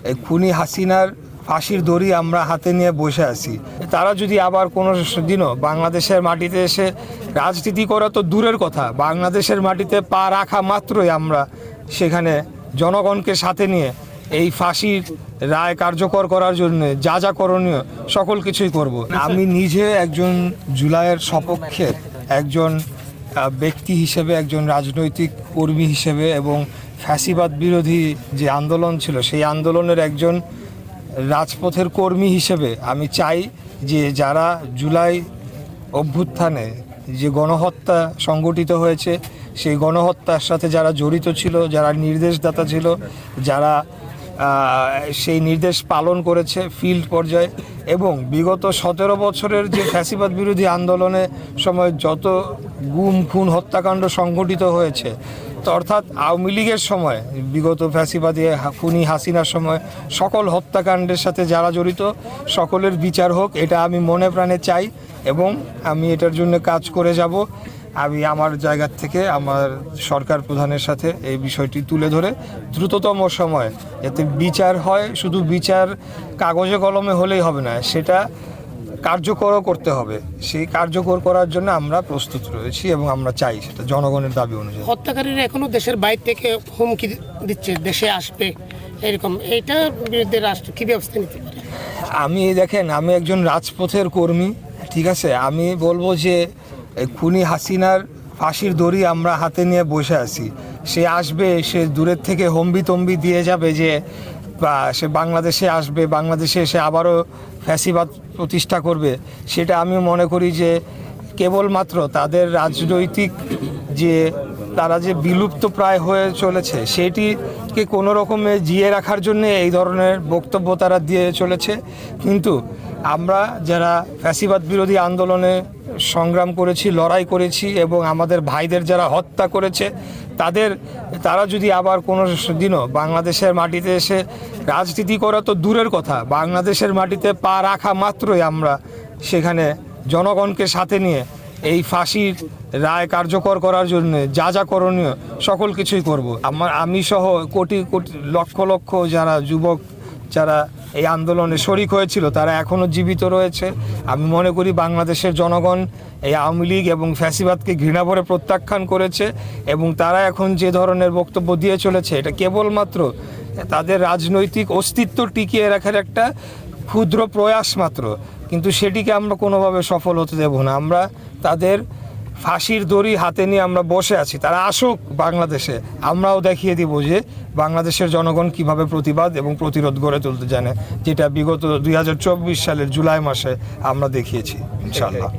এই খুনি হাসিনার ফাঁসির দড়ি আমরা হাতে নিয়ে বসে আছি। তারা যদি আবার কোনো দিনও বাংলাদেশের মাটিতে এসে রাজনীতি করা তো দূরের কথা, বাংলাদেশের মাটিতে পা রাখা মাত্রই আমরা সেখানে জনগণকে সাথে নিয়ে এই ফাঁসির রায় কার্যকর করার জন্য যা যা করণীয় সকল কিছুই করব। আমি নিজে একজন জুলাইয়ের সপক্ষের একজন ব্যক্তি হিসেবে, একজন রাজনৈতিক কর্মী হিসেবে এবং ফ্যাসিবাদ বিরোধী যে আন্দোলন ছিল সেই আন্দোলনের একজন রাজপথের কর্মী হিসেবে আমি চাই যে যারা জুলাই অভ্যুত্থানে যে গণহত্যা সংগঠিত হয়েছে সেই গণহত্যার সাথে যারা জড়িত ছিল, যারা নির্দেশদাতা ছিল, যারা সেই নির্দেশ পালন করেছে ফিল্ড পর্যায়ে এবং বিগত 17 বছরের যে ফ্যাসিবাদ বিরোধী আন্দোলনের সময় যত গুম খুন হত্যাকাণ্ড সংঘটিত হয়েছে, তো অর্থাৎ আওয়ামী লীগের সময় বিগত ফ্যাসিবাদী খুনি হাসিনার সময় সকল হত্যাকাণ্ডের সাথে যারা জড়িত সকলের বিচার হোক, এটা আমি মনে প্রাণে চাই এবং আমি এটার জন্য কাজ করে যাব। আমি আমার জায়গা থেকে আমার সরকার প্রধানের সাথে এই বিষয়টি তুলে ধরে দ্রুততম সময় যাতে বিচার হয়, শুধু বিচার কাগজে কলমে হলেই হবে না, সেটা কার্যকরও করতে হবে। সেই কার্যকর করার জন্য আমরা প্রস্তুত রয়েছি এবং আমরা চাই সেটা জনগণের দাবি অনুযায়ী। হত্যাকারীরা এখনো দেশের বাইরে থেকে হুমকি দিচ্ছে দেশে আসবে, এরকম এইটার বিরুদ্ধে রাষ্ট্র কী ব্যবস্থা নিতে পারে? আমি দেখেন, আমি একজন রাজপথের কর্মী, ঠিক আছে। আমি বলবো যে খুনি হাসিনার ফাঁসির দড়ি আমরা হাতে নিয়ে বসে আছি। সে আসবে, সে দূরের থেকে হম্বিতম্বি দিয়ে যাবে যে সে বাংলাদেশে আসবে, বাংলাদেশে এসে আবারও ফ্যাসিবাদ প্রতিষ্ঠা করবে। সেটা আমি মনে করি যে কেবলমাত্র তাদের রাজনৈতিক যে তারা যে বিলুপ্ত প্রায় হয়ে চলেছে সেটিকে কোনো রকমে জিয়ে রাখার জন্য এই ধরনের বক্তব্য তারা দিয়ে চলেছে। কিন্তু আমরা যারা ফ্যাসিবাদ বিরোধী আন্দোলনে সংগ্রাম করেছি, লড়াই করেছি এবং আমাদের ভাইদের যারা হত্যা করেছে তারা যদি আবার কোনো দিনও বাংলাদেশের মাটিতে এসে রাজনীতি করা তো দূরের কথা, বাংলাদেশের মাটিতে পা রাখা মাত্রই আমরা সেখানে জনগণকে সাথে নিয়ে এই ফাঁসির রায় কার্যকর করার জন্য যা যা করণীয় সকল কিছুই করব। আমি সহ কোটি কোটি লক্ষ লক্ষ যারা যুবক যারা এই আন্দোলনে শরিক হয়েছিল তারা এখনও জীবিত রয়েছে। আমি মনে করি বাংলাদেশের জনগণ এই আওয়ামী লীগ এবং ফ্যাসিবাদকে ঘৃণা ভরে প্রত্যাখ্যান করেছে এবং তারা এখন যে ধরনের বক্তব্য দিয়ে চলেছে এটা কেবলমাত্র তাদের রাজনৈতিক অস্তিত্ব টিকিয়ে রাখার একটা ক্ষুদ্র প্রয়াস মাত্র, কিন্তু সেটিকে আমরা কোনোভাবে সফল হতে দেব না। আমরা তাদের ফাঁসির দড়ি হাতে নিয়ে আমরা বসে আছি, তারা আসুক বাংলাদেশে, আমরাও দেখিয়ে দিব যে বাংলাদেশের জনগণ কিভাবে প্রতিবাদ এবং প্রতিরোধ গড়ে তুলতে জানে, যেটা বিগত 2024 সালের জুলাই মাসে আমরা দেখিয়েছি ইনশাআল্লাহ।